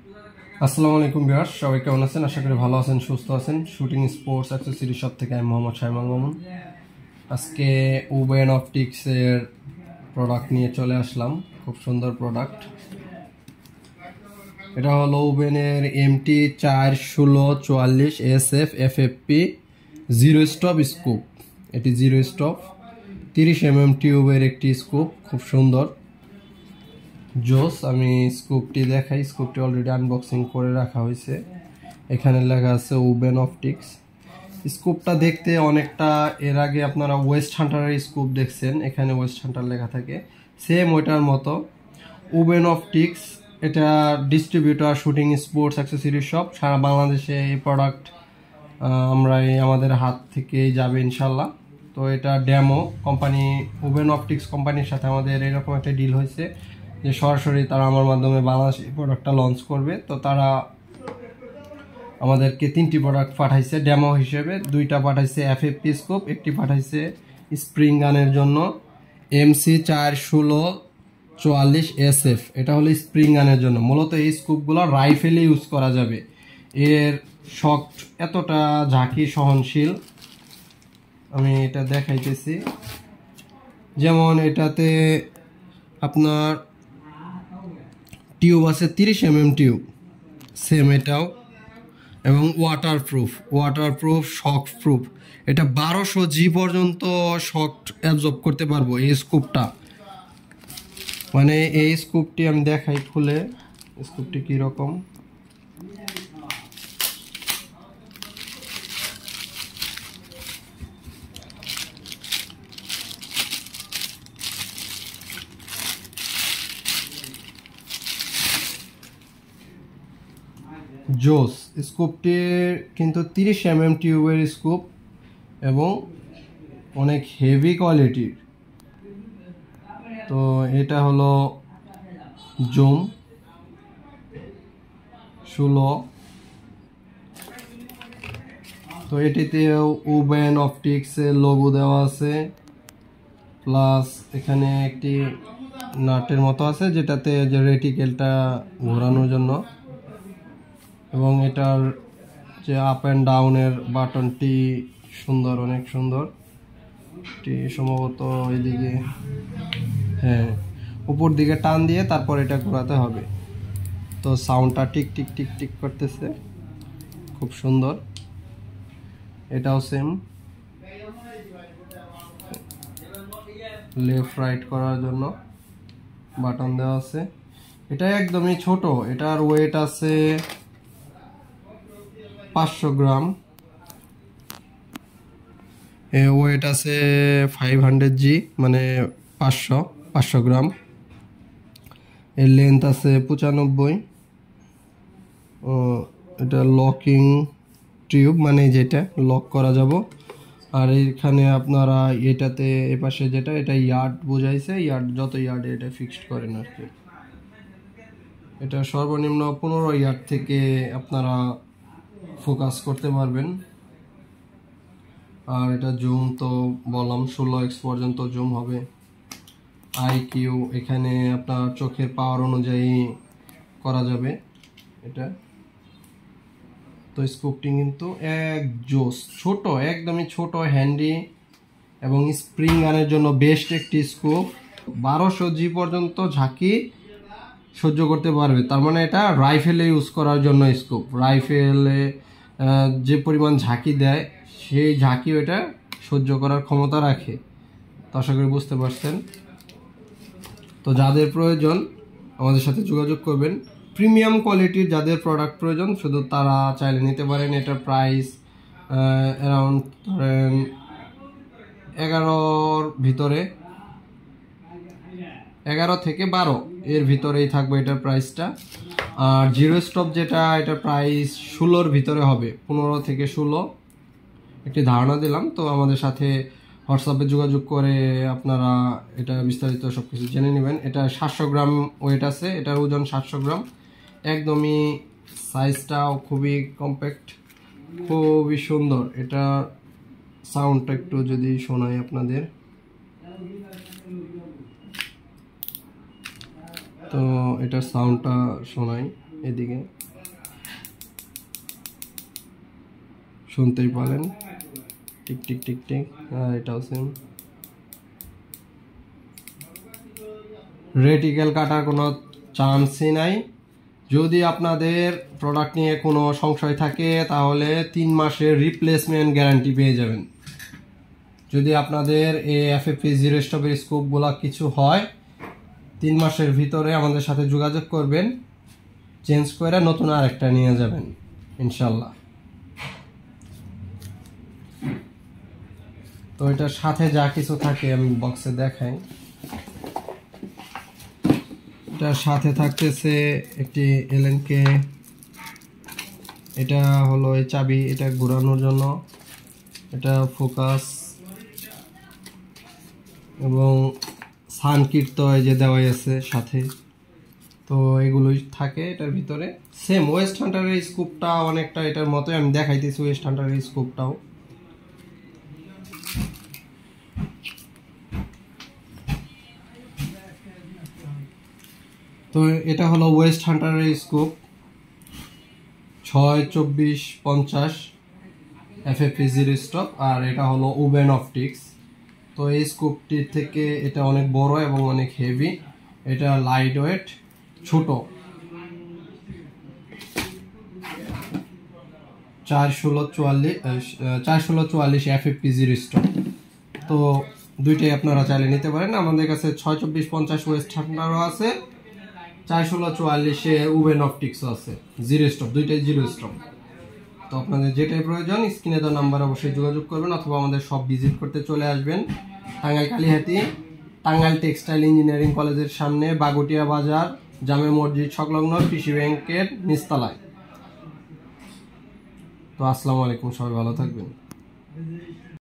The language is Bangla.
আসসালামু আলাইকুম ভিউয়ার্স, সবাই কেমন আছেন? আশা করি ভালো আছেন, সুস্থ আছেন। শুটিং স্পোর্টস অ্যাক্সেসরি শপ থেকে আমি মোহাম্মদ শাইমাল মামুন। আজকে উবেন অপটিক্সের প্রোডাক্ট নিয়ে চলে আসলাম। খুব সুন্দর প্রোডাক্ট। এটা হলো উবেনের MT41644 FFP zero stop scoop. এটি জিরো স্টপ 30mm টিউবের একটি স্কুপ, খুব সুন্দর জোস। আমি স্কুপটি দেখাই। স্কুপটি অলরেডি আনবক্সিং করে রাখা হয়েছে। এখানে লেখা আছে উবেন অপটিক্স। স্কুপটা দেখতে অনেকটা, এর আগে আপনারা ওয়েস্ট হান্টারের স্কুপ দেখছেন, এখানে ওয়েস্ট হান্টার লেখা থাকে, সেম ওইটার মতো। উবেন অপটিক্স এটা distributor shooting sports accessory shop. সারা বাংলাদেশে এই প্রোডাক্ট আমরা আমাদের হাত থেকেই যাবে ইনশাল্লাহ। তো এটা ডেমো কোম্পানি, উবেন অপটিক্স কোম্পানির সাথে আমাদের এরকম একটা ডিল হয়েছে যে সরাসরি তারা আমার মাধ্যমে বাংলাদেশে প্রোডাক্টটা লঞ্চ করবে। তো তারা আমাদেরকে 3টি প্রোডাক্ট পাঠাইছে ডেমো হিসেবে। 2টা পাঠাইছে FFP স্কোপ, একটি পাঠাইছে স্প্রিং গানের জন্য MC41644 SF। এটা হলো স্প্রিং গানের জন্য। মূলত এই স্কোপগুলো রাইফেলে ইউজ করা যাবে। এর শক এতটা ঝাঁকি সহনশীল, আমি এটা দেখাইতেছি। যেমন এটাতে আপনার টিউব আছে 30mm টিউব, সেম এটাও, এবং ওয়াটারপ্রুফ শক প্রুফ। এটা 1200G পর্যন্ত শক অ্যাবজর্ব করতে পারবো এই স্কুপটা। মানে এই স্কুপটি আমি দেখাই খুলে, স্কুপটি কীরকম। জোস স্কুপটির কিন্তু 30mm টিউবের স্কুপ এবং অনেক হেভি কোয়ালিটির। তো এটা হলো জুম 16। তো এটিতে উবেন অপটিক্সের লোগো দেওয়া আছে, প্লাস এখানে একটি নাটের মতো আছে যেটাতে যে রেটিকেলটা ঘোরানোর জন্য, এবং এটার যে আপ অ্যান্ড ডাউনের বাটনটি সুন্দর, অনেক সুন্দর। এটি সম্ভবত এইদিকে, হ্যাঁ, উপর দিকে টান দিয়ে তারপর এটা ঘোরাতে হবে। তো সাউন্ডটা টিক টিক টিক টিক করতেছে, খুব সুন্দর। এটাও সেম, লেফট রাইট করার জন্য বাটন দেওয়া আছে। এটা একদমই ছোট, এটার ওয়েট আছে 500 গ্রাম। ওয়েট আছে 500G, মানে 500 গ্রাম। এর লেন্থ আছে 95। এটা লকিং টিউব, মানে যেটা লক করা যাব। আর এখানে আপনারা এটাতে এপাশে যেটা, এটা ইয়ার্ড বোঝাইছে, ইয়ার্ড যত ইয়ার্ডে এটা ফিক্সড করেন আর কি। এটা সর্বনিম্ন 15 ইয়ার্ড থেকে আপনারা ফোকাস করতে পারবেন। আর এটা জুম তো বললাম 16x পর্যন্ত জুম হবে। IQ এখানে আপনার চোখের পাওয়ার অনুযায়ী করা যাবে এটা। তো স্কোপটি কিন্তু এক জোস, ছোট, একদমই ছোট, হ্যান্ডি এবং স্প্রিং গানের জন্য বেস্ট একটি স্কোপ। 1200G পর্যন্ত ঝাঁকি সহ্য করতে পারবে। তার মানে এটা রাইফেলে ইউজ করার জন্য স্কোপ। রাইফেলে যে পরিমাণ ঝাঁকি দেয় সেই ঝাঁকি ওটা সহ্য করার ক্ষমতা রাখে। তো আশা করি বুঝতে পারছেন। তো যাদের প্রয়োজন আমাদের সাথে যোগাযোগ করবেন। প্রিমিয়াম কোয়ালিটির যাদের প্রোডাক্ট প্রয়োজন শুধু তারা চাইলে নিতে পারেন। এটার প্রাইস অ্যারাউন্ড ধরেন 11-র ভিতরে, 11 থেকে 12 এর ভিতরেই থাকবে এটার প্রাইসটা। আর জিরো স্টপ যেটা, এটার প্রাইস 16-র ভিতরে হবে, 15 থেকে 16, একটি ধারণা দিলাম। তো আমাদের সাথে হোয়াটসঅ্যাপে যোগাযোগ করে আপনারা এটা বিস্তারিত সব কিছু জেনে নেবেন। এটা 700 গ্রাম ওয়েট আছে, এটার ওজন 700 গ্রাম। একদমই সাইজটাও খুবই কম্প্যাক্ট, খুবই সুন্দর। এটা সাউন্ডটা একটু যদি শোনাই আপনাদের, তো এটার সাউন্ডটা শোনাই। এদিকে শুনতেই পারেন টিক টিক টিক টিক। এটাও সেম। রেটিকেল কাটার কোনো চান্সই নাই। যদি আপনাদের প্রোডাক্ট নিয়ে কোনো সংশয় থাকে তাহলে 3 মাসের রিপ্লেসমেন্ট গ্যারান্টি পেয়ে যাবেন। যদি আপনাদের এই FFP জিরো স্টপের স্কোপগুলো কিছু হয় 3 মাসের ভিতরে আমাদের সাথে যোগাযোগ করবেন, চেঞ্জ করে নতুন আরেকটা নিয়ে যাবেন ইনশাল্লাহ। তো এটার সাথে যা কিছু থাকে আমি বক্সে দেখাই। এটার সাথে থাকতেছে একটি LNK, এটা হলো এই চাবি, এটা ঘোরানোর জন্য, এটা ফোকাস এবং সানকিট তো এই যে দেওয়াই আছে সাথে। তো এগুলোই থাকে এটার ভিতরে। সেম ওয়েস্ট হান্টারের স্কোপটা অনেকটা এটার মতোই, আমি দেখাইতেছি ওয়েস্ট হান্টারের স্কোপটাও। তো এটা হলো ওয়েস্ট হান্টারের স্কোপ 6-24-50 FFP জিরো স্টপ, আর এটা হলো ওবেন অপটিক্স। তো এই স্কোপটির থেকে এটা অনেক বড় এবং অনেক হেভি, এটা লাইট ওয়েট, ছোট। 416-44 FFP জিরো স্টপ। তো দুইটাই আপনারা চাইলে নিতে পারেন। আমাদের কাছে 6-24-50 ওয়েস্ট হান্টারও আছে, 416-44 ওবেন অপটিক্সও আছে, জিরো স্টপ, দুইটাই জিরো স্টপ। তো আপনাদের যেটাই প্রয়োজন স্ক্রিনে দেওয়া নাম্বার অবশ্যই যোগাযোগ করবেন, অথবা আমাদের সব ভিজিট করতে চলে আসবেন। টাঙ্গাইল কালিহাতি, টাঙ্গাইল টেক্সটাইল ইঞ্জিনিয়ারিং কলেজের সামনে, বাগুটিয়া বাজার, জামে মসজিদ সংলগ্ন, কৃষি ব্যাংকের নিচতলায়। তো আসসালামু আলাইকুম, সবাই ভালো থাকবেন।